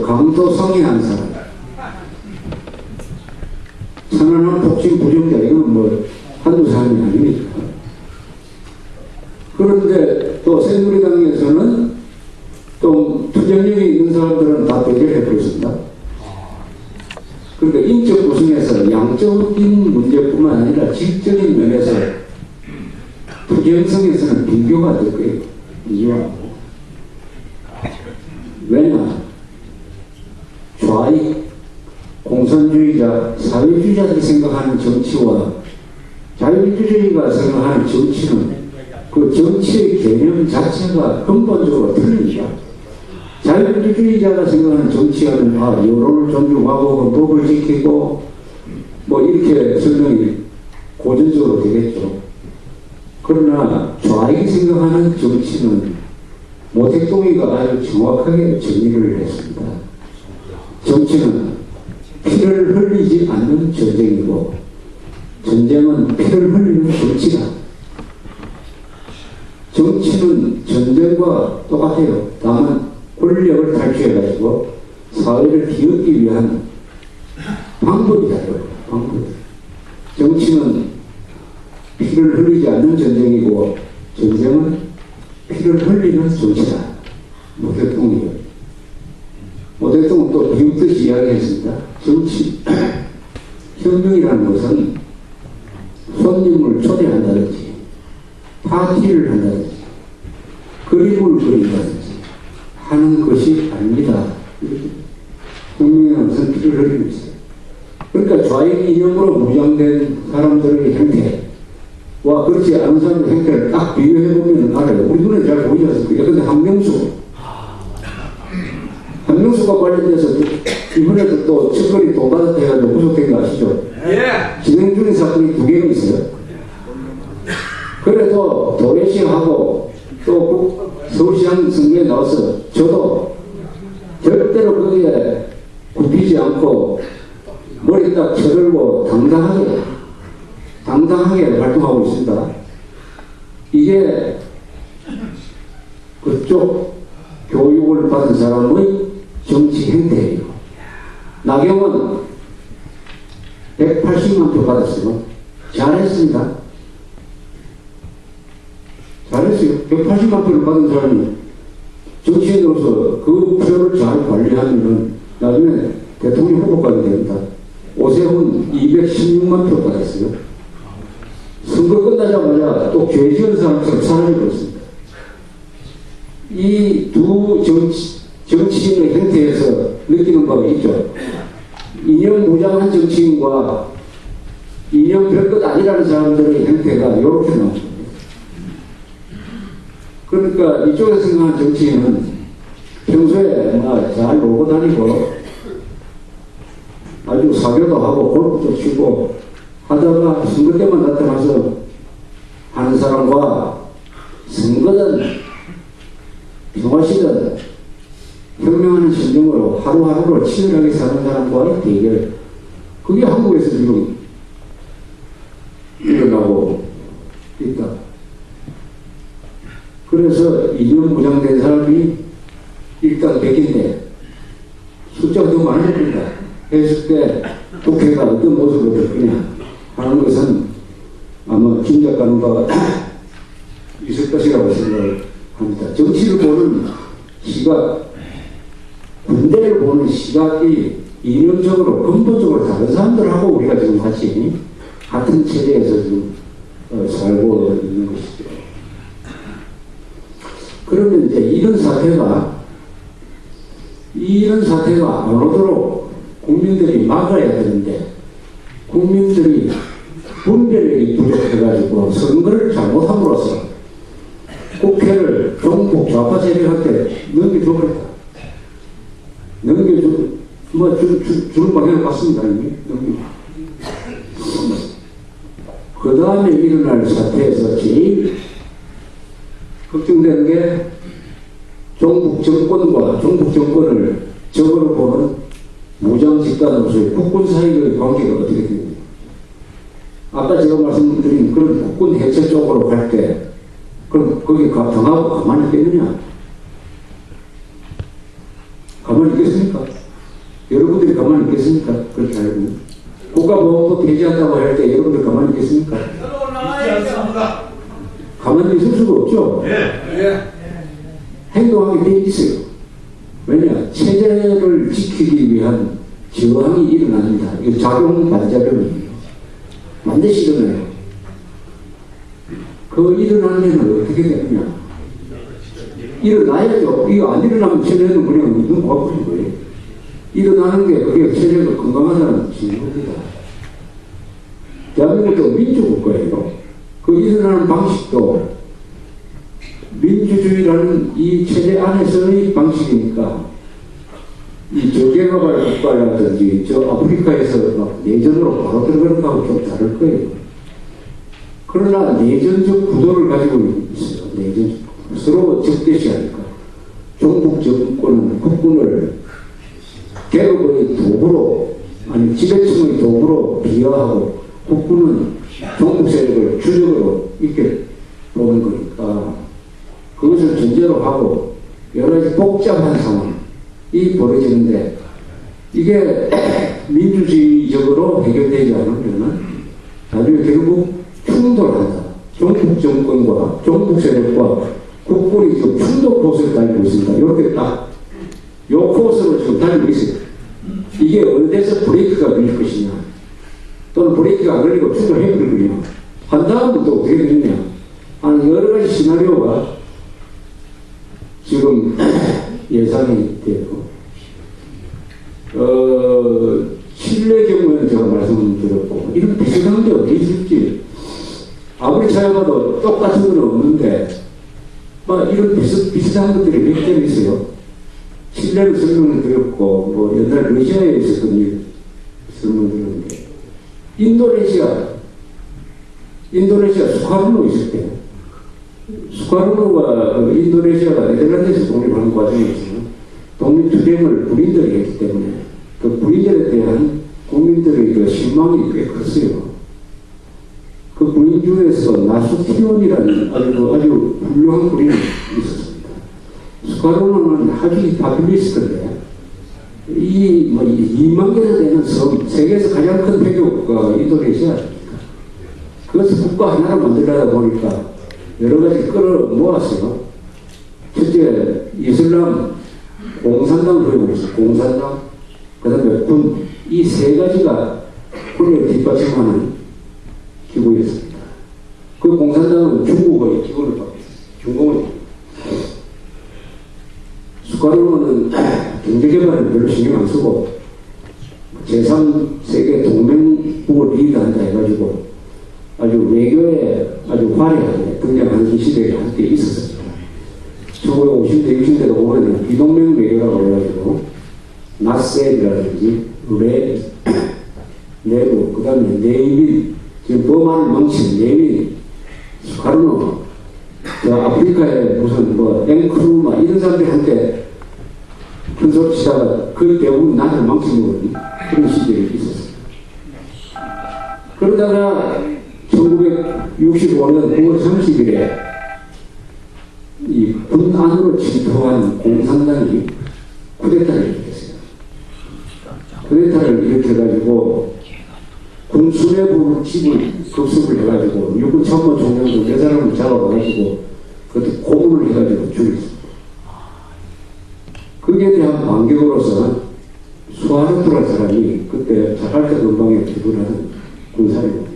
강도 성행한 사람, 천안함 폭진 부정자, 이건 뭐 한두 사람이 아닙니까? 그런데 또 새누리당에서는 좀 투쟁력이 있는 사람들은 다 배제해버렸습니다. 그러니까 인적 구성에서 양적인 문제뿐만 아니라 질적인 면에서 투쟁성에서는 비교가 될 거예요. 비교하고. 왜냐? 좌익, 공산주의자, 사회주의자들이 생각하는 정치와 자유민주주의가 생각하는 정치는 그 정치의 개념 자체가 근본적으로 틀립니다. 자유민주주의자가 생각하는 정치하는 여론을 존중하고 법을 지키고 뭐 이렇게 설명이 고전적으로 되겠죠. 그러나 좌익이 생각하는 정치는 모택동이가 아주 정확하게 정리를 했습니다. 정치는 피를 흘리지 않는 전쟁이고 전쟁은 피를 흘리는 정치다. 정치는 전쟁과 똑같아요. 다만 권력을 탈취해가지고 사회를 기얻기 위한 방법이 다르고요. 방법. 정치는 피를 흘리지 않는 전쟁이고 전쟁은 피를 흘리는 정치다. 모택동이요. 모택동은 또 비웃듯이 이야기했습니다. 정치, 혁명이라는 것은 손님을 초대한다든지 파티를 한다든지 그림을 그린다든지 하는 것이 아닙니다. 혁명이라는 것은 피를 흘리고 있어요. 그러니까 좌익 이념으로 무장된 사람들의 행태와 그렇지 않은 사람의 행태를 딱 비교해보면 알아요. 우리 눈에 잘 보이지 않습니까? 그런데 한명수가 관련돼서 이번에도 또 측근이 돈 받았다해가지고 구속된 거 아시죠? 예. 진행 중인 사건이 2개가 있어요. 그래도 도례시하고 또 서울시장 선거에 나와서 저도 절대로 거기에 굽히지 않고 머리 딱 쳐들고 당당하게 활동하고 있습니다. 이게 그쪽 교육을 받은 사람의 정치 행태예요. 나경원 180만 표 받았어요. 잘했습니다. 잘했어요. 180만 표를 받은 사람이 정치인으로서 그 표를 잘 관리하면 나중에 대통령 후보까지 됩니다. 오세훈 216만 표 받았어요. 선거 끝나자마자 또 죄지은 사람처럼 사라져버렸습니다. 이 두 정치인의 행태에서 느끼는 바가 있죠. 이념 무장한 정치인과 이념 별것 아니라는 사람들의 행태가 이렇게 나옵니다. 그러니까 이쪽에서 생각하는 정치인은 평소에 잘 놀고 다니고 아주 사교도 하고 골프도 치고 하다가 선거 때만 나타나서 하는 사람과 선거든 평화시든 혁명하는 심정으로 하루하루를 치열하게 사는 사람과의 대결, 그게 한국에서 지금 일어나고 있다. 그래서 이념 무장된 사람이 일단 100인데 숫자가 더 많을 겁니다. 했을 때 국회가 어떤 모습으로 될 거냐 하는 것은 아마 김 작가는 바가 있을 것이라고 생각을 합니다. 정치를 보는 시각, 군대를 보는 시각이 이념적으로 근본적으로 다른 사람들하고 우리가 지금 같이 같은 체제에서 지금 살고 있는 것이죠. 그러면 이제 이런 사태가 안 오도록 국민들이 막아야 되는데 국민들이 분별력이 부족해가지고 선거를 잘못함으로써 국회를 종북 좌파 세력한테 넘겨줘버렸다. 주는 방향을 봤습니다. 그 다음에 일어날 사태에서 제일 걱정되는 게 종북 정권을 적으로 보는 무장 집단으로서의 국군 사이의 관계가 어떻게 됩니까? 아까 제가 말씀드린 그런 국군 해체 쪽으로 갈 때 그럼 거기 당하고 가만히 있겠느냐? 가만히 있겠습니까? 여러분들이 가만히 있겠습니까? 그렇게 알고 국가보안법 폐지한다고 할 때 여러분들 가만히 있겠습니까? 가만히 있을 수가 없죠. 행동하게 돼 있어요. 왜냐? 체제를 지키기 위한 저항이 일어납니다. 이거 작용 반작용이에요. 반드시 일어나요. 그 일어나는 데는 어떻게 되느냐? 일어나야죠. 이거 안 일어나면 체제는 그냥 눈 거꾸린 거예요. 일어나는 게 그게 체제가 건강하다는 증거입니다. 대한민국도 민주국가예요. 그 일어나는 방식도 민주주의라는 이 체제 안에서의 방식이니까 이 저개발 국가라든지 저 아프리카에서 막 내전으로 바로 들어가는 거하고 좀 다를 거예요. 그러나 내전적 구도를 가지고 있어요. 내전적 구도. 서로 적대시하니까 종북 정권은 국군을 개혁의 도구로 아니 지배층의 도구로 비하하고 국군은 종북 세력을 주력으로 이렇게 보는 거니까 그것을 전제로 하고 여러 가지 복잡한 상황이 벌어지는데 이게 민주주의적으로 해결되지 않으면 나중에 결국 충돌한다. 종북 정권과 종북 세력과 국군이 지금 충돌 코스를 달리고 있습니다. 이렇게 딱 요 코스로 지금 달리고 있어요. 이게 어느 데서 브레이크가 걸릴 것이냐 또는 브레이크가 안 걸리고 충돌해버릴 거냐 한 다음은 또 어떻게 되느냐 하는 여러 가지 시나리오가 지금 예상이 되고 칠레 경우에는 제가 말씀드렸고 이런 비슷한 게 어디 있을지 아무리 찾아봐도 똑같은 건 없는데 이런 비슷한 것들이 몇 개 있어요. 칠레를 설명을 드렸고 뭐 옛날 러시아에 있었던 일 설명드렸는데 인도네시아 수카르노 있을 때 수카르노가 인도네시아가 네덜란드에서 독립하는 과정에서 독립투쟁을 군인들이 했기 때문에 그 군인들에 대한 국민들의 그 실망이 꽤 컸어요. 그 군인 중에서 나수티온이라는 아주 훌륭한 군인이 있었습니다. 수카르노는 아주 파퓰리스트인데 이 2만 개나 되는 섬, 세계에서 가장 큰 폐교국가 인도네시아입니다. 그것을 국가 하나를 만들려다 보니까 여러 가지 끌어 모았어요. 첫째, 이슬람, 공산당 소용을 했어요. 공산당, 그 다음에 군, 이 세 가지가 군을 뒷받침하는 기구였습니다. 그 공산당은 중국의 기구를 받고 있었어요. 중국은 수카르노는 경제개발은 별로 신경 안 쓰고 제3세계 동맹국을 리드한다 해가지고 아주 외교에 아주 화려하게 등장하는 시대에 한때 있었습니다. 1950대, 60대가 보면 비동맹 외교라고 해가지고 나셀이라든지 레루, 그 다음에 네이민, 지금 버마를 망친 네이민, 수카르노, 아프리카에 무슨 앵크루마 이런 사람들이 한때 큰 소리 치다가 그 대부분 나를 망치는 그런 시절이 있었어요. 그러다가 1965년 9월 30일에 이 군 안으로 침투한 공산당이 쿠데타를 일으켰어요. 쿠데타를 일으켜가지고 군 수뇌부 집을 급습을 해가지고 육군 참모 총장도 네 사람을 잡아가지고 그것도 고문을 해가지고 죽였습니다. 거기에 대한 반격으로서 수아르투라는 사람이 그때 자칼타 근방에 기부하는 군사력이었어요.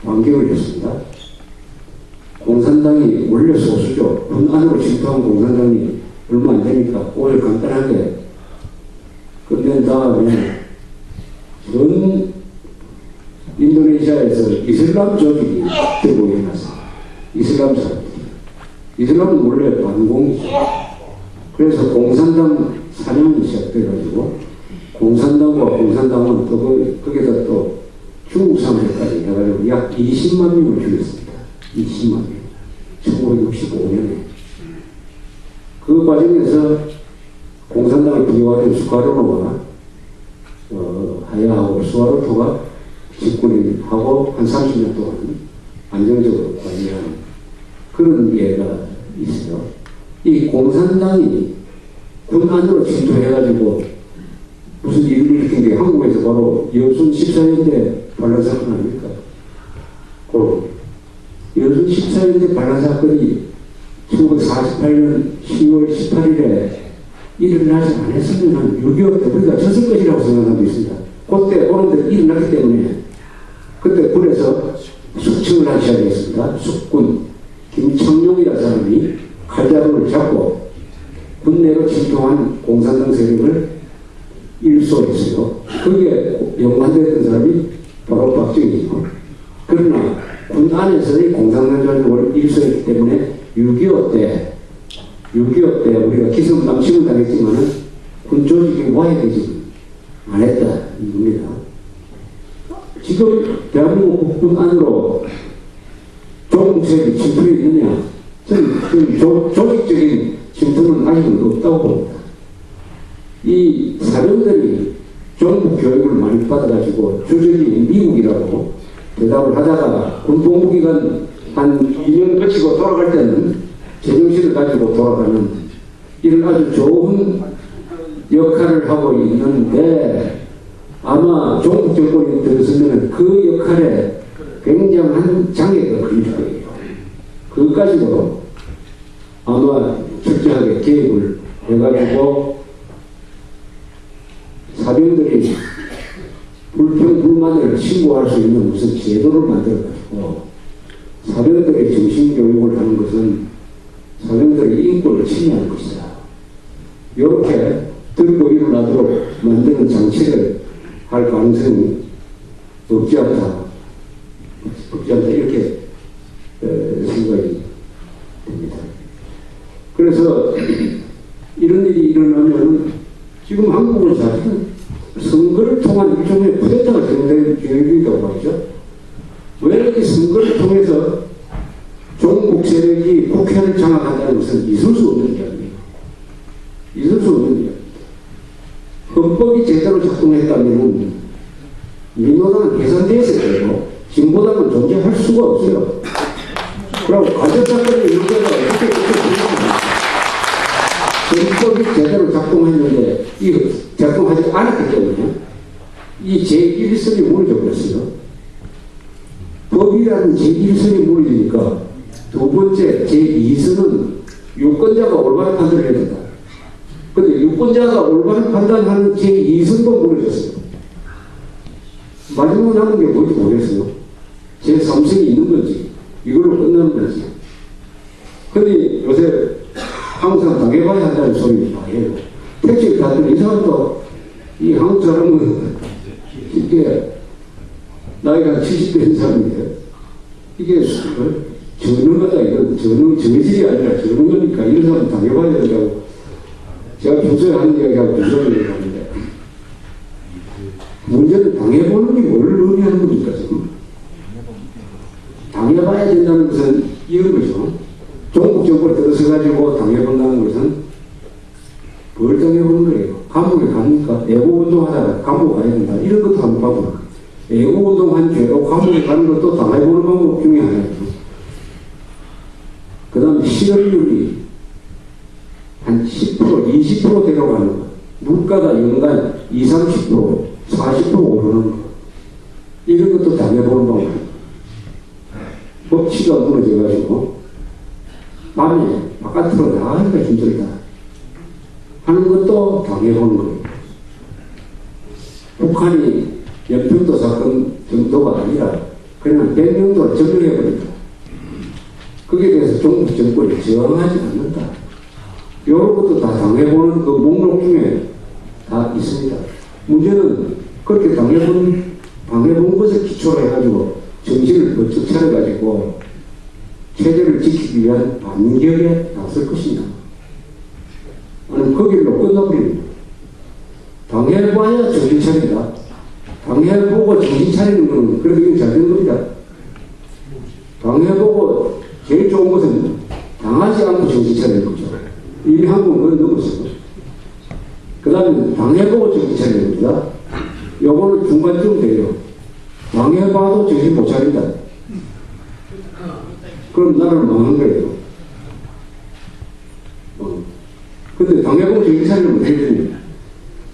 반격을 했습니다. 공산당이 원래 소수죠. 군 안으로 침투한 공산당이 얼마 안 되니까 오늘 간단하게 끝낸 다음에 전 인도네시아에서 이슬람 조직이 되고 일어났습니다. 이슬람 사람들이. 이슬람은 원래 반공이죠. 그래서 공산당 사냥이 시작돼가지고 공산당과 공산당은 또 거기다 또 중국 사람들까지 해가지고 약 20만 명을 죽였습니다. 20만 명. 1965년에. 그 과정에서 공산당을 비호하는 수카르노가 하야하고 수아르토가 집권하고 한 30년 동안 안정적으로 관리하는 그런 예가 있어요. 이 공산당이 군 안으로 침투해가지고 무슨 일을 일으킨 게 한국에서 바로 여순 14년대 반란 사건 아닙니까? 여순 14년대 반란 사건이 1948년 10월 18일에 일어나지 않았으면 6.25 때 우리가 졌을 것이라고 생각하고 있습니다. 그때 어른들 일어났기 때문에 그때 군에서 숙청을 하기 시작했습니다. 숙군 김청룡이라는 사람이 칼자루를 잡고 군내로 침투한 공산당 세력을 일소했어요. 거기에 연관됐던 사람이 바로 박정희죠. 그러나 군 안에서의 공산당을 일소했기 때문에 6.25 때 우리가 기성남침을 당했지만은 군 조직이 와해되지 안 했다 이겁니다. 지금 대한민국 국군 안으로 조공세력이 침투해 있느냐? 저는 조직적인 침투는 아직은 없다고 봅니다. 이 사병들이 정부 교육을 많이 받아가지고 주적이 미국이라고 대답을 하다가 군 복무기간 한 2년 거치고 돌아갈 때는 제정신을 가지고 돌아가는 이런 아주 좋은 역할을 하고 있는데 아마 종북 정권이 들었으면 그 역할에 굉장한 장애가 걸릴 거예요. 그것까지도 아마 철저하게 계획을 해가지고 사병들이 불평불만을 신고할 수 있는 무슨 제도를 만들어가지고 사병들의 정신교육을 하는 것은 사병들의 인권을 침해하는 것이다. 이렇게 들고 일어나도록 만드는 장치를 할 가능성이 없지 않다. 이렇게 생각이 됩니다. 그래서 이런 일이 일어나면 지금 한국은 사실은 선거를 통한 일종의 쿠데타가 진행된 교육이라고 하죠. 왜 이렇게 선거를 통해서 종북 세력이 국회를 장악한다는 것은 있을 수 없는 이야기예요. 있을 수 없는 이야기입니다. 헌법이 제대로 작동했다면 민노당은 계산되었을 때고 진보당은 존재할 수가 없어요. 그리고 가정사건의 문제가 어떻게 헌법이 제대로 작동했는데 이거 작동하지 않았기 때문에 이 제1선이 무너져 버렸어요. 법이라는 제1선이 무너지니까 두 번째 제2선은 유권자가 올바른 판단을 해야 된다. 그런데 유권자가 올바른 판단하는 제2선도 무너졌어요. 마지막으로 남은 게 뭔지 모르겠어요. 제3선이 있는 건지 이걸로 끝나는 건지. 근데 요새 항상 당해봐야 한다는 소리 많이 해요. 택시를 타더니 이 사람도 이 한국 사람은 이게 나이가 70대인 사람인데 이게 저능하다 이건 저질이 아니라 저능하니까 이런 사람 당해봐야 된다고 제가 평소에 하는 이야기하고 비슷하게 하는데 문제는 당해보는 게 뭘 의미하는 겁니까 지금? 당해봐야 된다는 것은 이런 거죠. 종북 정권을 들어서가지고 당해본다는 것은 뭘 당해보는 거예요? 감옥에 갑니까? 애국운동하다가 감옥 가야 된다. 이런 것도 한번 봐보라. 애국운동한 죄로 감옥에 가는 것도 당해보는 방법 중에 하나예요. 그 다음에 실업률이 한 10%, 20% 되어가는 거. 물가가 연간 20, 30%, 40% 오르는 거. 이런 것도 당해보는 방법. 법치가 무너져가지고 밤에 바깥으로 나가기가 힘들다 하는 것도 당해보는 거예요. 북한이 연평도 사건 정도가 아니라 그냥 100명도 점령해버린다. 거기에 대해서 종북 정권이 저항하지 않는다. 이런 것도 다 당해보는 그 목록 중에 다 있습니다. 문제는 그렇게 당해본 것에 기초로 해가지고 정신을 번쩍 차려가지고 체제를 지키기 위한 반격에 나설 것이냐. 아니면 그 길로 끝나버립니다. 당해봐야 정신 차린다. 당해보고 정신 차리는 건 그래도 이건 잘 된 겁니다. 당해보고 제일 좋은 것은 당하지 않고 정신 차리는 거죠. 이미 한국은 그건 넘었어요. 그 다음에 당해보고 정신 차리는 겁니다. 요거는 중간쯤 돼요. 당해봐도 정신 못 차린다. 그럼 나라를 망한 거예요. 그 그런데 동해공식 인사를 못 해주니까